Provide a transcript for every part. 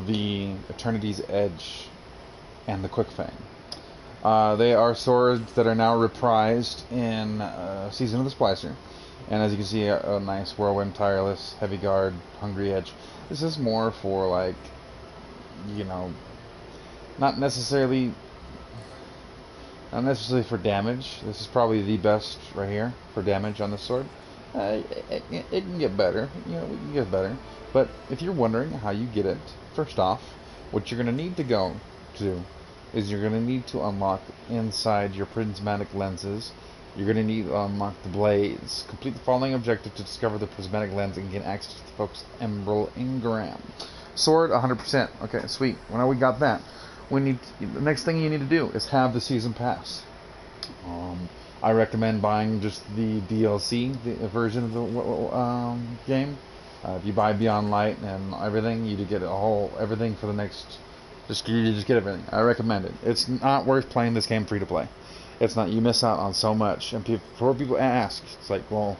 the Eternity's Edge, and the Quick Fang. They are swords that are now reprised in Season of the Splicer. And as you can see, a nice Whirlwind, Tireless, Heavy Guard, Hungry Edge. This is more for, like, you know, not necessarily for damage. This is probably the best right here for damage on this sword. It can get better, we can get better. But if you're wondering how you get it, first off, what you're going to need to go to is you're going to need to unlock inside your prismatic lenses. You're going to need to unlock the blades. Complete the following objective to discover the prismatic lens and gain access to the focused emerald engram. Sword, 100%. Okay, sweet. Well, now we got that. The next thing you need to do is have the season pass. I recommend buying just the DLC version of the game. If you buy Beyond Light and everything, you get everything for the next. You just get everything. I recommend it. It's not worth playing this game free to play. It's not. You miss out on so much. And before people ask, it's like, well,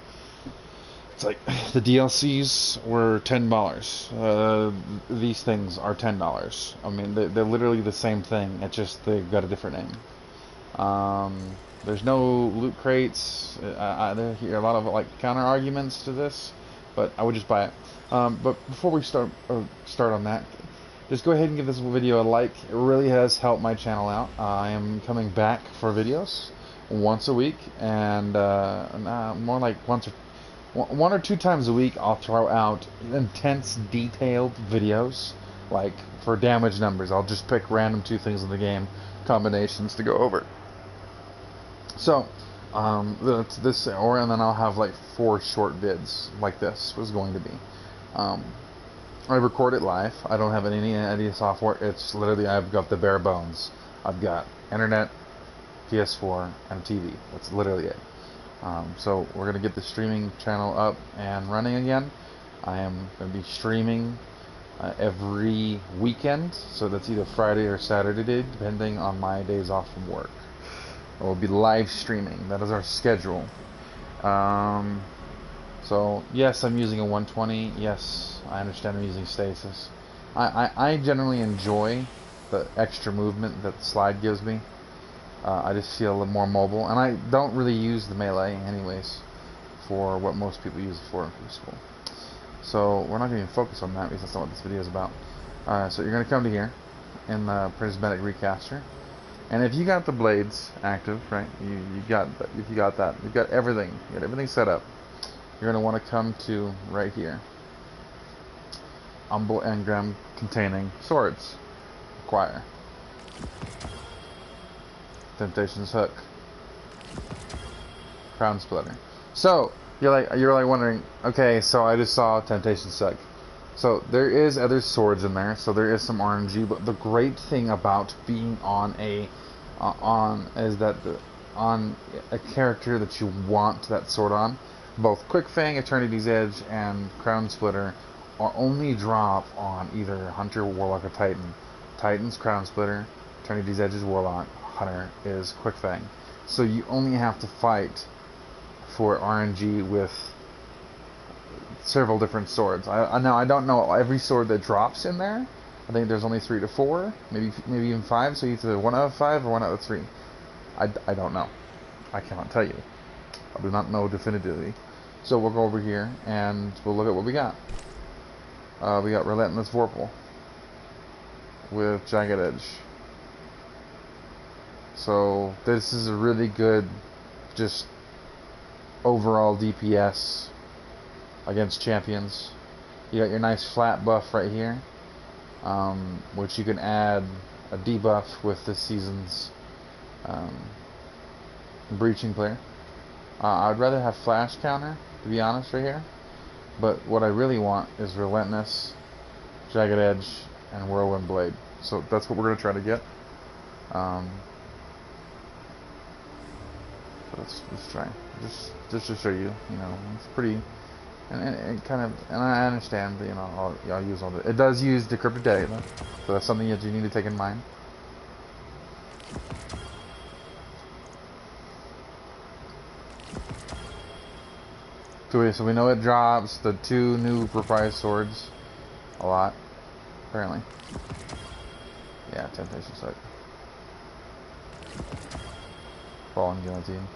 it's like the DLCs were $10. These things are $10. I mean, they're literally the same thing. It's just they've got a different name. There's no loot crates. There hear a lot of like counter arguments to this, but I would just buy it. But before we start on that, just go ahead and give this video a like. It really has helped my channel out. I am coming back for videos once a week, and more like one or two times a week. I'll throw out intense, detailed videos, like for damage numbers. I'll just pick random 2 things in the game, combinations to go over. So, and then I'll have like 4 short vids, like this was going to be. I record it live. I don't have any editing software. It's literally, I've got the bare bones. I've got internet, PS4, and TV. That's literally it. So we're going to get the streaming channel up and running again. I am going to be streaming every weekend. So that's either Friday or Saturday, depending on my days off from work. It will be live streaming. That is our schedule. So yes, I'm using a 120. Yes, I understand I'm using stasis. I generally enjoy the extra movement that the slide gives me. I just feel a little more mobile, and I don't really use the melee anyways for what most people use it for in Crucible. So we're not going to focus on that because that's not what this video is about. So you're going to come to here in the Prismatic Recaster, and if you got the blades active, right? You've got everything. You got everything set up. You're going to want to come to right here. Umbral engram containing swords. Acquire. Temptation's Hook. Crown Splitter. So you're like wondering, okay, so I just saw Temptation's Hook. So there is other swords in there, so there is some RNG, but the great thing about being on a character that you want that sword on, both Quick Fang, Eternity's Edge, and Crown Splitter are only drop on either Hunter, Warlock, or Titan. Titan's Crown Splitter, Eternity's Edge is Warlock, Hunter is Quick Fang. So you only have to fight for RNG with several different swords. Now I don't know every sword that drops in there. I think there's only 3 to 4, maybe even 5. So either 1 out of 5 or 1 out of 3. I don't know. I cannot tell you. I do not know definitively. So we'll go over here and we'll look at what we got. We got Relentless Vorpal with Jagged Edge. So this is a really good, just overall DPS against champions. You got your nice flat buff right here, which you can add a debuff with this season's breaching player. I'd rather have flash counter, to be honest, right here. But what I really want is Relentless, Jagged Edge, and Whirlwind Blade. So that's what we're going to try to get. Let's try. Just to show you, it's pretty. And kind of, and I understand that, I'll use all the. It does use decrypted data, so that's something that you need to take in mind. So we know it drops the 2 new reprised swords a lot. apparently. Yeah, temptation site. Fallen guillotine.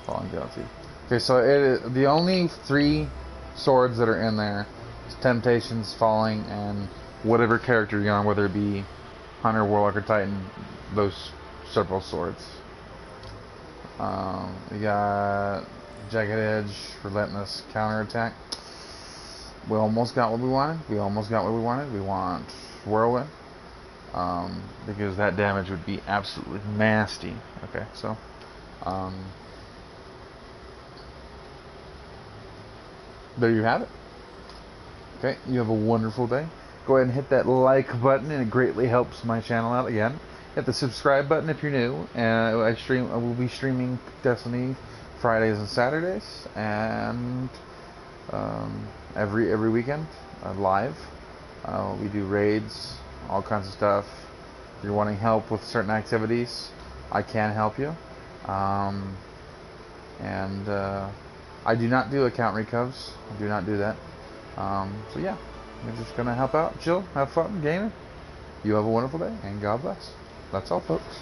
Fallen guillotine. Okay, so the only 3 swords that are in there is Temptations, Falling, and whatever character you're on, whether it be Hunter, Warlock, or Titan, those several swords. We got Jagged Edge, Relentless, Counterattack. We almost got what we wanted. We want Whirlwind. Because that damage would be absolutely nasty. Okay, so there you have it. Okay, you have a wonderful day. Go ahead and hit that like button, and it greatly helps my channel out. Again, hit the subscribe button if you're new. I will be streaming Destiny Fridays and Saturdays, and every weekend live. We do raids, all kinds of stuff. If you're wanting help with certain activities, I can help you. I do not do account recovs. I do not do that. So yeah, we're just gonna help out, chill, have fun, gaming. You have a wonderful day, and God bless. That's all, folks.